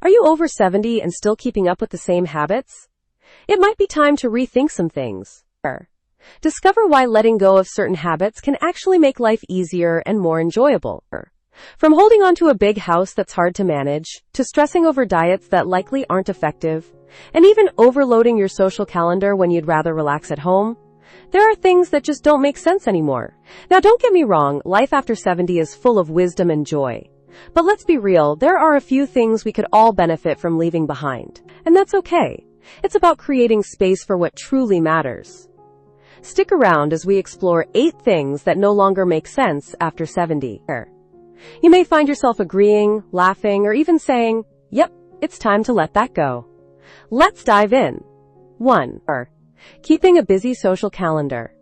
Are you over 70 and still keeping up with the same habits? It might be time to rethink some things. Discover why letting go of certain habits can actually make life easier and more enjoyable. From holding on to a big house that's hard to manage, to stressing over diets that likely aren't effective, and even overloading your social calendar when you'd rather relax at home, there are things that just don't make sense anymore. Now, don't get me wrong, life after 70 is full of wisdom and joy. But let's be real, there are a few things we could all benefit from leaving behind. And that's okay. It's about creating space for what truly matters. Stick around as we explore 8 things that no longer make sense after 70. You may find yourself agreeing, laughing, or even saying, "Yep, it's time to let that go." Let's dive in. 1. Keeping a busy social calendar.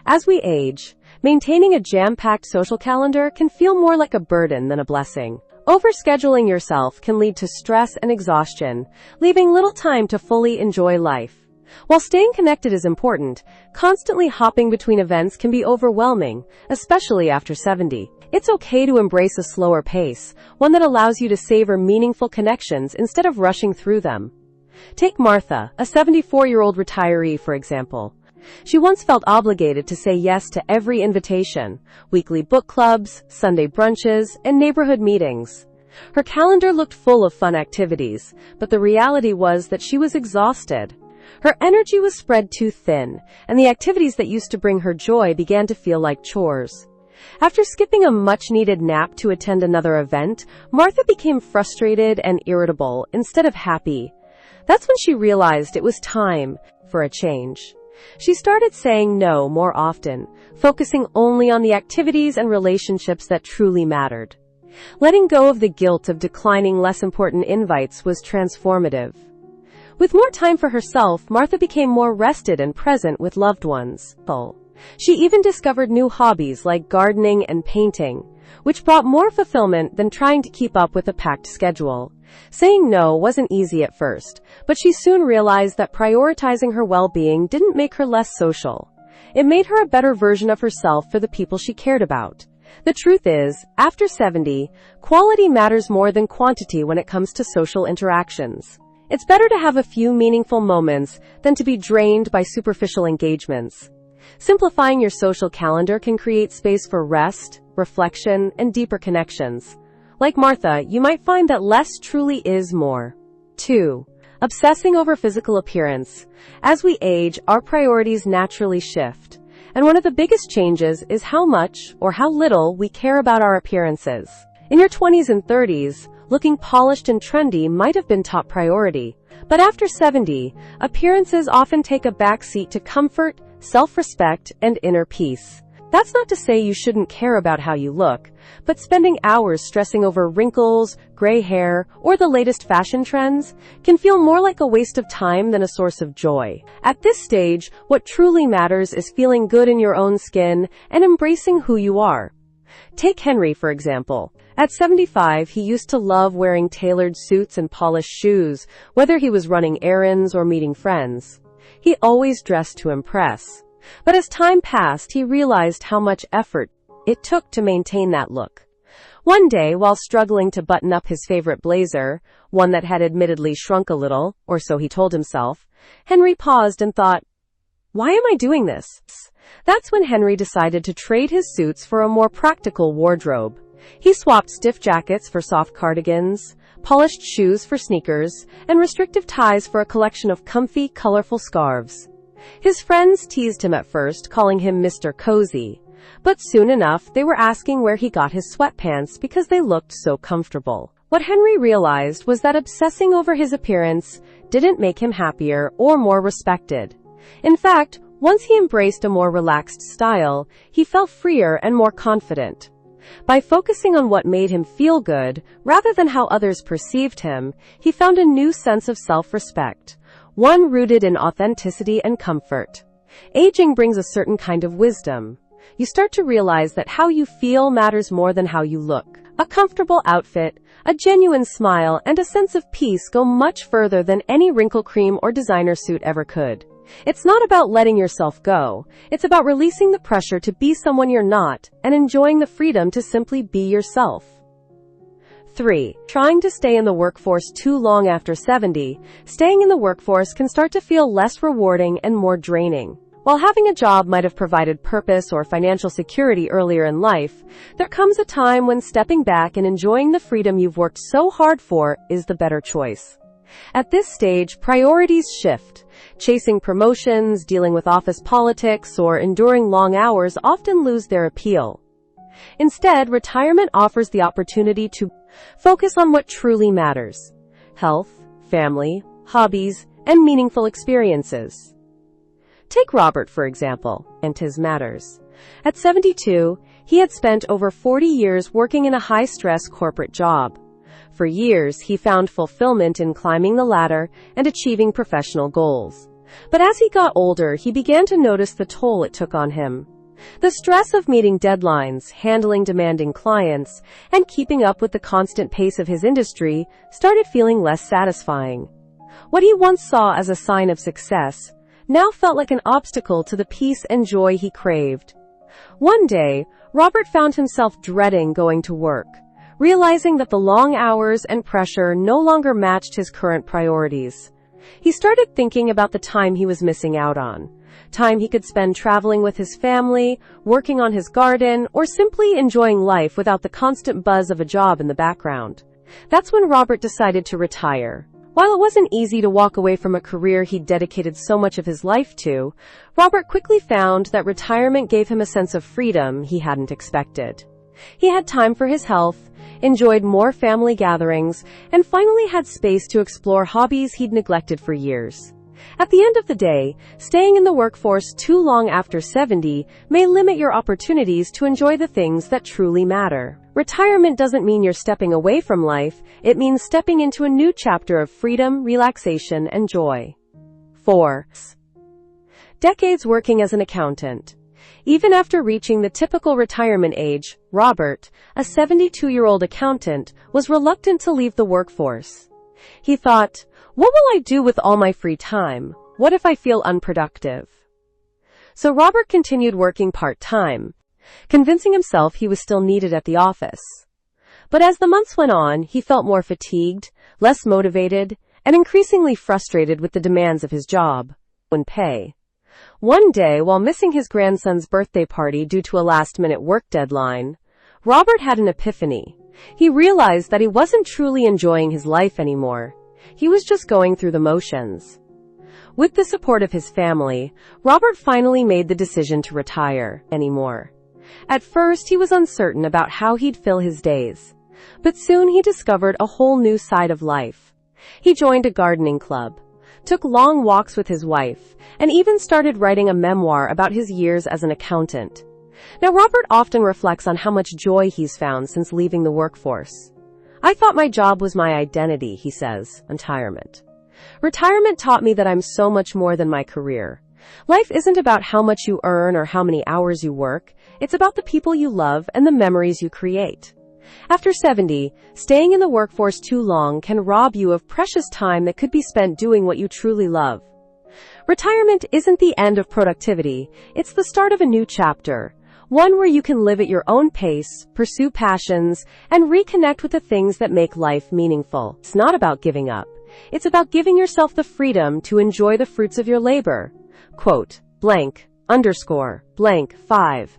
As we age, maintaining a jam-packed social calendar can feel more like a burden than a blessing. Overscheduling yourself can lead to stress and exhaustion, leaving little time to fully enjoy life. While staying connected is important, constantly hopping between events can be overwhelming, especially after 70. It's okay to embrace a slower pace, one that allows you to savor meaningful connections instead of rushing through them. Take Martha, a 74-year-old retiree, for example. She once felt obligated to say yes to every invitation, weekly book clubs, Sunday brunches, and neighborhood meetings. Her calendar looked full of fun activities, but the reality was that she was exhausted. Her energy was spread too thin, and the activities that used to bring her joy began to feel like chores. After skipping a much-needed nap to attend another event, Martha became frustrated and irritable instead of happy. That's when she realized it was time for a change. She started saying no more often, focusing only on the activities and relationships that truly mattered. Letting go of the guilt of declining less important invites was transformative. With more time for herself, Martha became more rested and present with loved ones. She even discovered new hobbies like gardening and painting, which brought more fulfillment than trying to keep up with a packed schedule. Saying no wasn't easy at first, but she soon realized that prioritizing her well-being didn't make her less social. It made her a better version of herself for the people she cared about. The truth is, after 70, quality matters more than quantity when it comes to social interactions. It's better to have a few meaningful moments than to be drained by superficial engagements. Simplifying your social calendar can create space for rest, reflection, and deeper connections. Like Martha, you might find that less truly is more. 2. Obsessing over physical appearance. As we age, our priorities naturally shift. And one of the biggest changes is how much or how little we care about our appearances. In your 20s and 30s, looking polished and trendy might have been top priority. But after 70, appearances often take a backseat to comfort, self-respect, and inner peace. That's not to say you shouldn't care about how you look, but spending hours stressing over wrinkles, gray hair, or the latest fashion trends can feel more like a waste of time than a source of joy. At this stage, what truly matters is feeling good in your own skin and embracing who you are. Take Henry, for example. At 75, he used to love wearing tailored suits and polished shoes, whether he was running errands or meeting friends. He always dressed to impress. But as time passed, he realized how much effort it took to maintain that look. One day, while struggling to button up his favorite blazer, one that had admittedly shrunk a little, or so he told himself, Henry paused and thought, "Why am I doing this?" That's when Henry decided to trade his suits for a more practical wardrobe. He swapped stiff jackets for soft cardigans, polished shoes for sneakers, and restrictive ties for a collection of comfy, colorful scarves. His friends teased him at first, calling him Mr. Cozy, but soon enough they were asking where he got his sweatpants because they looked so comfortable. What Henry realized was that obsessing over his appearance didn't make him happier or more respected. In fact, once he embraced a more relaxed style, he felt freer and more confident. By focusing on what made him feel good, rather than how others perceived him, he found a new sense of self-respect, one rooted in authenticity and comfort. Aging brings a certain kind of wisdom. You start to realize that how you feel matters more than how you look. A comfortable outfit, a genuine smile, and a sense of peace go much further than any wrinkle cream or designer suit ever could. It's not about letting yourself go. It's about releasing the pressure to be someone you're not and enjoying the freedom to simply be yourself. 3. Trying to stay in the workforce too long after 70. Staying in the workforce can start to feel less rewarding and more draining. While having a job might have provided purpose or financial security earlier in life, there comes a time when stepping back and enjoying the freedom you've worked so hard for is the better choice. At this stage, priorities shift. Chasing promotions, dealing with office politics, or enduring long hours often lose their appeal. Instead, retirement offers the opportunity to focus on what truly matters: health, family, hobbies, and meaningful experiences. Take Robert, for example, and his matters. At 72, he had spent over 40 years working in a high-stress corporate job. For years, he found fulfillment in climbing the ladder and achieving professional goals. But as he got older, he began to notice the toll it took on him. The stress of meeting deadlines, handling demanding clients, and keeping up with the constant pace of his industry started feeling less satisfying. What he once saw as a sign of success now felt like an obstacle to the peace and joy he craved. One day, Robert found himself dreading going to work, realizing that the long hours and pressure no longer matched his current priorities. He started thinking about the time he was missing out on. Time he could spend traveling with his family, working on his garden, or simply enjoying life without the constant buzz of a job in the background. That's when Robert decided to retire. While it wasn't easy to walk away from a career he'd dedicated so much of his life to, Robert quickly found that retirement gave him a sense of freedom he hadn't expected. He had time for his health, enjoyed more family gatherings, and finally had space to explore hobbies he'd neglected for years. At the end of the day, staying in the workforce too long after 70 may limit your opportunities to enjoy the things that truly matter. Retirement doesn't mean you're stepping away from life, it means stepping into a new chapter of freedom, relaxation, and joy. 4. Decades working as an accountant. Even after reaching the typical retirement age, Robert, a 72-year-old accountant, was reluctant to leave the workforce. He thought, "What will I do with all my free time? What if I feel unproductive?" So Robert continued working part-time, convincing himself he was still needed at the office. But as the months went on, he felt more fatigued, less motivated, and increasingly frustrated with the demands of his job and pay. One day, while missing his grandson's birthday party due to a last-minute work deadline, Robert had an epiphany. He realized that he wasn't truly enjoying his life anymore. He was just going through the motions. With the support of his family, Robert finally made the decision to retire anymore. At first, he was uncertain about how he'd fill his days. But soon he discovered a whole new side of life. He joined a gardening club, took long walks with his wife, and even started writing a memoir about his years as an accountant. Now, Robert often reflects on how much joy he's found since leaving the workforce. "I thought my job was my identity," he says, retirement. "Retirement taught me that I'm so much more than my career. Life isn't about how much you earn or how many hours you work. It's about the people you love and the memories you create." After 70, staying in the workforce too long can rob you of precious time that could be spent doing what you truly love. Retirement isn't the end of productivity, it's the start of a new chapter, one where you can live at your own pace, pursue passions, and reconnect with the things that make life meaningful. It's not about giving up. It's about giving yourself the freedom to enjoy the fruits of your labor. Quote, blank, underscore, blank, 5.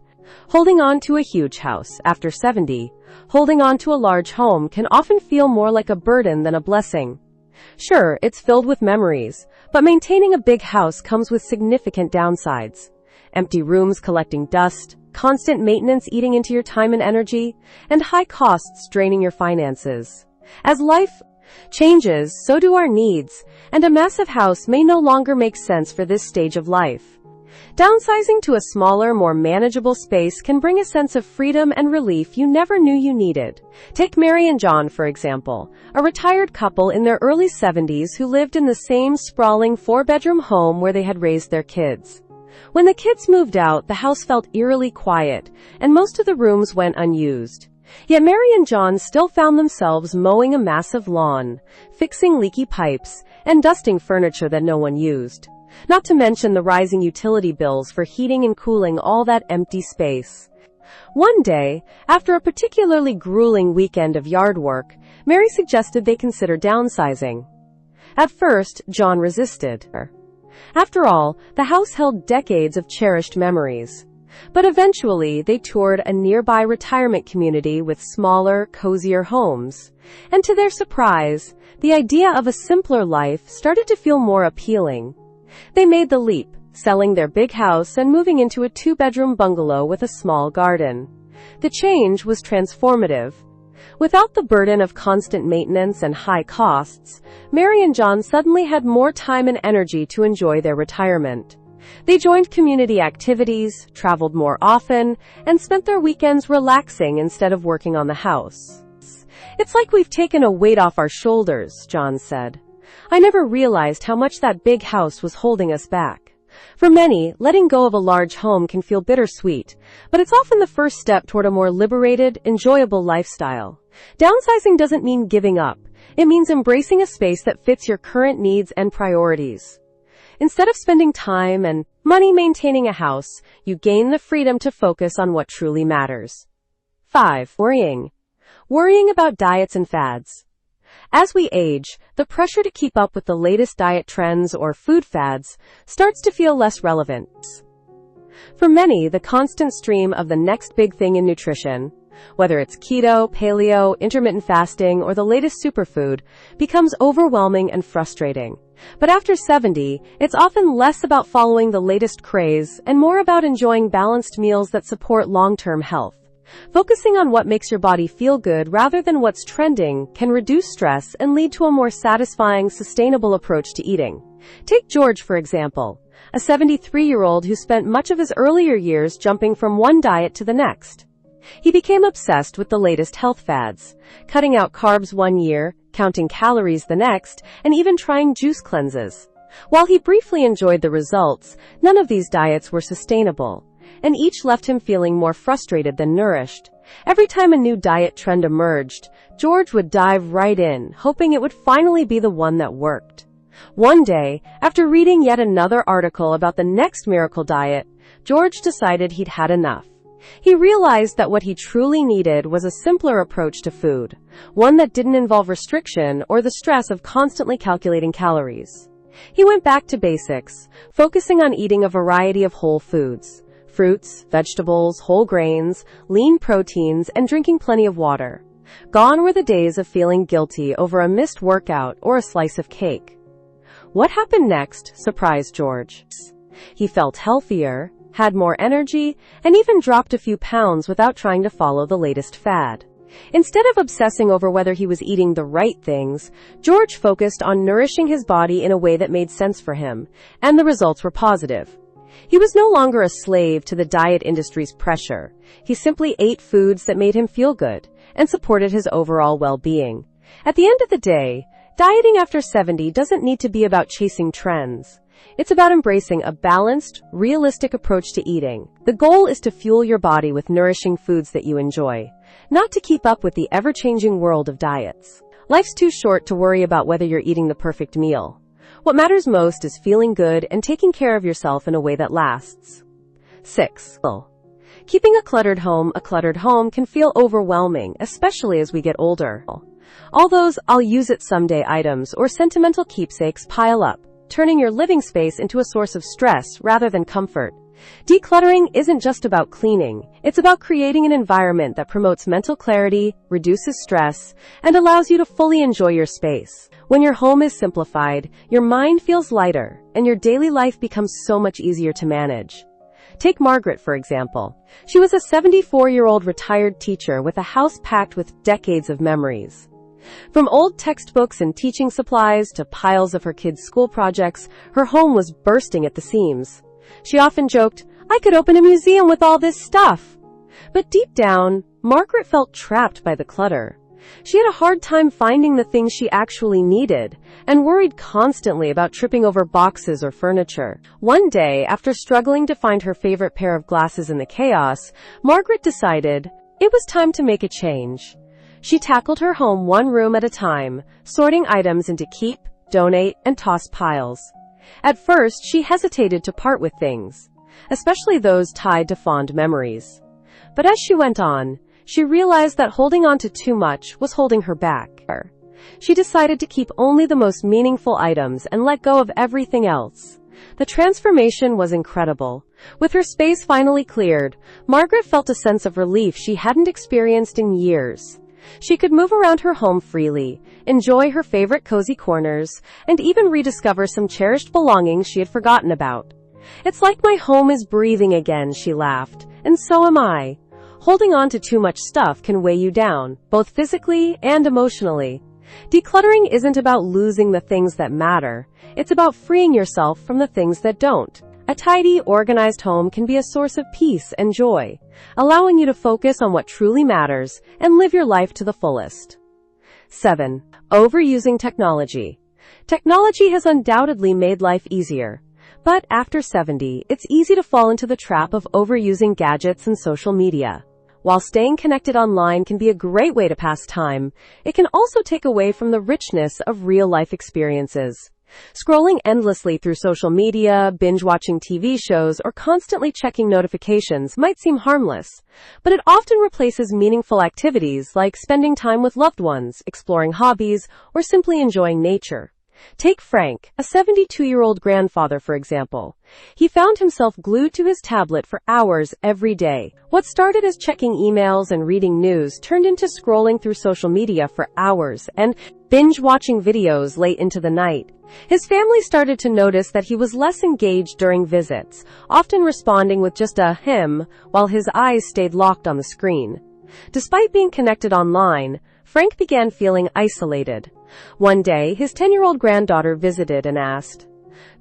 Holding on to a huge house after 70, holding on to a large home can often feel more like a burden than a blessing. Sure, it's filled with memories, but maintaining a big house comes with significant downsides. Empty rooms collecting dust, constant maintenance eating into your time and energy, and high costs draining your finances. As life changes, so do our needs, and a massive house may no longer make sense for this stage of life. Downsizing to a smaller, more manageable space can bring a sense of freedom and relief you never knew you needed. Take Mary and John, for example, a retired couple in their early 70s who lived in the same sprawling 4-bedroom home where they had raised their kids. When the kids moved out, the house felt eerily quiet, and most of the rooms went unused. Yet Mary and John still found themselves mowing a massive lawn, fixing leaky pipes, and dusting furniture that no one used. Not to mention the rising utility bills for heating and cooling all that empty space. One day, after a particularly grueling weekend of yard work, Mary suggested they consider downsizing. At first, John resisted. After all, the house held decades of cherished memories. But eventually, they toured a nearby retirement community with smaller, cozier homes. And to their surprise, the idea of a simpler life started to feel more appealing. They made the leap, selling their big house and moving into a 2-bedroom bungalow with a small garden. The change was transformative. Without the burden of constant maintenance and high costs, Mary and John suddenly had more time and energy to enjoy their retirement. They joined community activities, traveled more often, and spent their weekends relaxing instead of working on the house. "It's like we've taken a weight off our shoulders," John said. "I never realized how much that big house was holding us back." For many, letting go of a large home can feel bittersweet, but it's often the first step toward a more liberated, enjoyable lifestyle. Downsizing doesn't mean giving up. It means embracing a space that fits your current needs and priorities. Instead of spending time and money maintaining a house, you gain the freedom to focus on what truly matters. 5. Worrying. Worrying about diets and fads. As we age, the pressure to keep up with the latest diet trends or food fads starts to feel less relevant. For many, the constant stream of the next big thing in nutrition, whether it's keto, paleo, intermittent fasting, or the latest superfood, becomes overwhelming and frustrating. But after 70, it's often less about following the latest craze and more about enjoying balanced meals that support long-term health. Focusing on what makes your body feel good rather than what's trending can reduce stress and lead to a more satisfying, sustainable approach to eating. Take George, for example, a 73-year-old who spent much of his earlier years jumping from one diet to the next. He became obsessed with the latest health fads, cutting out carbs one year, counting calories the next, and even trying juice cleanses. While he briefly enjoyed the results, none of these diets were sustainable, and each left him feeling more frustrated than nourished. Every time a new diet trend emerged, George would dive right in, hoping it would finally be the one that worked. One day, after reading yet another article about the next miracle diet, George decided he'd had enough. He realized that what he truly needed was a simpler approach to food, one that didn't involve restriction or the stress of constantly calculating calories. He went back to basics, focusing on eating a variety of whole foods, fruits, vegetables, whole grains, lean proteins, and drinking plenty of water. Gone were the days of feeling guilty over a missed workout or a slice of cake. What happened next surprised George. He felt healthier, had more energy, and even dropped a few pounds without trying to follow the latest fad. Instead of obsessing over whether he was eating the right things, George focused on nourishing his body in a way that made sense for him, and the results were positive. He was no longer a slave to the diet industry's pressure. He simply ate foods that made him feel good and supported his overall well-being. At the end of the day, dieting after 70 doesn't need to be about chasing trends. It's about embracing a balanced, realistic approach to eating. The goal is to fuel your body with nourishing foods that you enjoy, not to keep up with the ever-changing world of diets. Life's too short to worry about whether you're eating the perfect meal. What matters most is feeling good and taking care of yourself in a way that lasts. 6. Keeping a cluttered home can feel overwhelming, especially as we get older. All those "I'll use it someday" items or sentimental keepsakes pile up, turning your living space into a source of stress rather than comfort. Decluttering isn't just about cleaning. It's about creating an environment that promotes mental clarity, reduces stress, and allows you to fully enjoy your space. When your home is simplified, your mind feels lighter, and your daily life becomes so much easier to manage. Take Margaret, for example. She was a 74-year-old retired teacher with a house packed with decades of memories. From old textbooks and teaching supplies to piles of her kids' school projects, her home was bursting at the seams. She often joked, "I could open a museum with all this stuff." But deep down, Margaret felt trapped by the clutter. She had a hard time finding the things she actually needed, and worried constantly about tripping over boxes or furniture. One day, after struggling to find her favorite pair of glasses in the chaos, Margaret decided it was time to make a change. She tackled her home one room at a time, sorting items into keep, donate, and toss piles. At first, she hesitated to part with things, especially those tied to fond memories. But as she went on, she realized that holding on to too much was holding her back. She decided to keep only the most meaningful items and let go of everything else. The transformation was incredible. With her space finally cleared, Margaret felt a sense of relief she hadn't experienced in years. She could move around her home freely, enjoy her favorite cozy corners, and even rediscover some cherished belongings she had forgotten about. "It's like my home is breathing again," she laughed, "and so am I." Holding on to too much stuff can weigh you down, both physically and emotionally. Decluttering isn't about losing the things that matter. It's about freeing yourself from the things that don't. A tidy, organized home can be a source of peace and joy, allowing you to focus on what truly matters and live your life to the fullest. 7. Overusing technology. Technology has undoubtedly made life easier. But after 70, it's easy to fall into the trap of overusing gadgets and social media. While staying connected online can be a great way to pass time, it can also take away from the richness of real-life experiences. Scrolling endlessly through social media, binge-watching TV shows, or constantly checking notifications might seem harmless, but it often replaces meaningful activities like spending time with loved ones, exploring hobbies, or simply enjoying nature. Take Frank, a 72-year-old grandfather, for example. He found himself glued to his tablet for hours every day. What started as checking emails and reading news turned into scrolling through social media for hours and binge-watching videos late into the night. His family started to notice that he was less engaged during visits, often responding with just a "him," while his eyes stayed locked on the screen. Despite being connected online, Frank began feeling isolated. One day, his 10-year-old granddaughter visited and asked,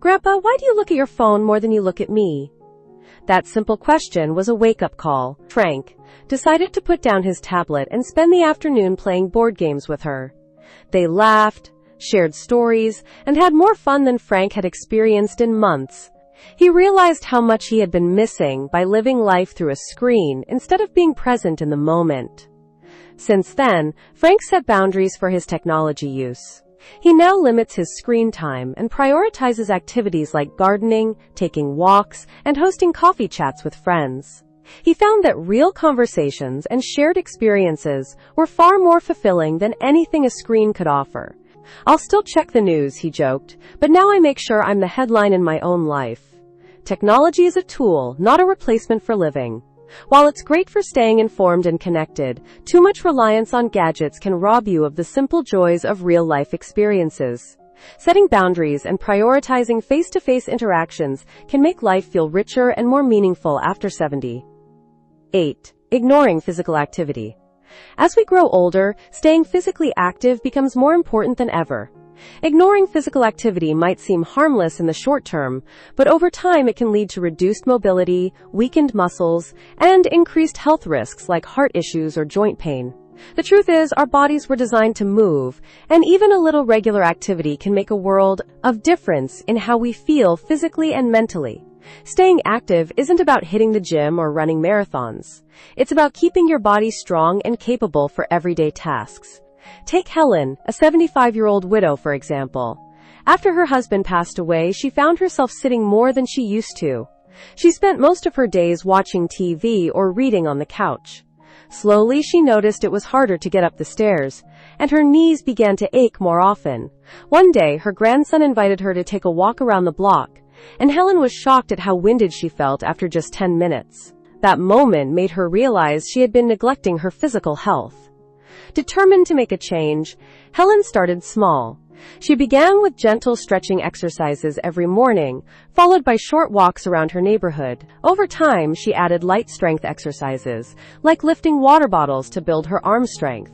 "Grandpa, why do you look at your phone more than you look at me?" That simple question was a wake-up call. Frank decided to put down his tablet and spend the afternoon playing board games with her. They laughed, shared stories, and had more fun than Frank had experienced in months. He realized how much he had been missing by living life through a screen instead of being present in the moment. Since then, Frank set boundaries for his technology use. He now limits his screen time and prioritizes activities like gardening, taking walks, and hosting coffee chats with friends. He found that real conversations and shared experiences were far more fulfilling than anything a screen could offer. "I'll still check the news," he joked, "but now I make sure I'm the headline in my own life." Technology is a tool, not a replacement for living. While it's great for staying informed and connected, too much reliance on gadgets can rob you of the simple joys of real-life experiences. Setting boundaries and prioritizing face-to-face interactions can make life feel richer and more meaningful after 70. 8. Ignoring physical activity. As we grow older, staying physically active becomes more important than ever. Ignoring physical activity might seem harmless in the short term, but over time it can lead to reduced mobility, weakened muscles, and increased health risks like heart issues or joint pain. The truth is, our bodies were designed to move, and even a little regular activity can make a world of difference in how we feel physically and mentally. Staying active isn't about hitting the gym or running marathons. It's about keeping your body strong and capable for everyday tasks. Take Helen, a 75-year-old widow, for example. After her husband passed away, she found herself sitting more than she used to. She spent most of her days watching TV or reading on the couch. Slowly, she noticed it was harder to get up the stairs, and her knees began to ache more often. One day, her grandson invited her to take a walk around the block, and Helen was shocked at how winded she felt after just 10 minutes. That moment made her realize she had been neglecting her physical health. Determined to make a change, Helen started small. She began with gentle stretching exercises every morning, followed by short walks around her neighborhood. Over time, she added light strength exercises, like lifting water bottles to build her arm strength.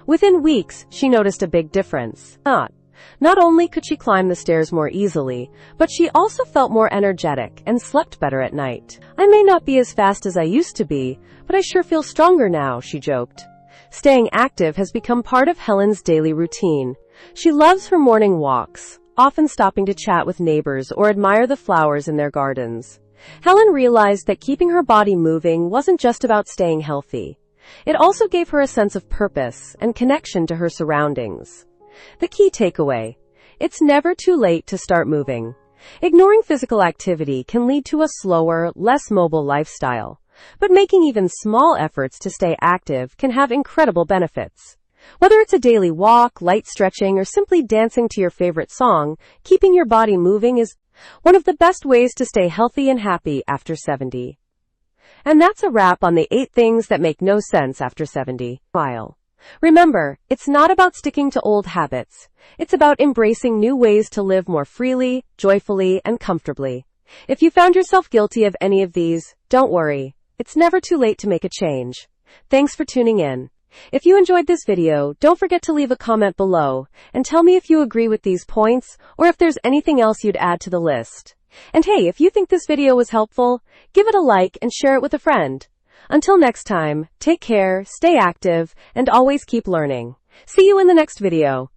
Within weeks, she noticed a big difference. Not only could she climb the stairs more easily, but she also felt more energetic and slept better at night. "I may not be as fast as I used to be, but I sure feel stronger now," she joked. Staying active has become part of Helen's daily routine. She loves her morning walks, often stopping to chat with neighbors or admire the flowers in their gardens. Helen realized that keeping her body moving wasn't just about staying healthy. It also gave her a sense of purpose and connection to her surroundings. The key takeaway: it's never too late to start moving. Ignoring physical activity can lead to a slower, less mobile lifestyle. but making even small efforts to stay active can have incredible benefits. Whether it's a daily walk, light stretching, or simply dancing to your favorite song, keeping your body moving is one of the best ways to stay healthy and happy after 70. And that's a wrap on the 8 things that make no sense after 70. Remember, it's not about sticking to old habits. It's about embracing new ways to live more freely, joyfully, and comfortably. If you found yourself guilty of any of these, don't worry. It's never too late to make a change. Thanks for tuning in. If you enjoyed this video, don't forget to leave a comment below and tell me if you agree with these points or if there's anything else you'd add to the list. And hey, if you think this video was helpful, give it a like and share it with a friend. Until next time, take care, stay active, and always keep learning. See you in the next video.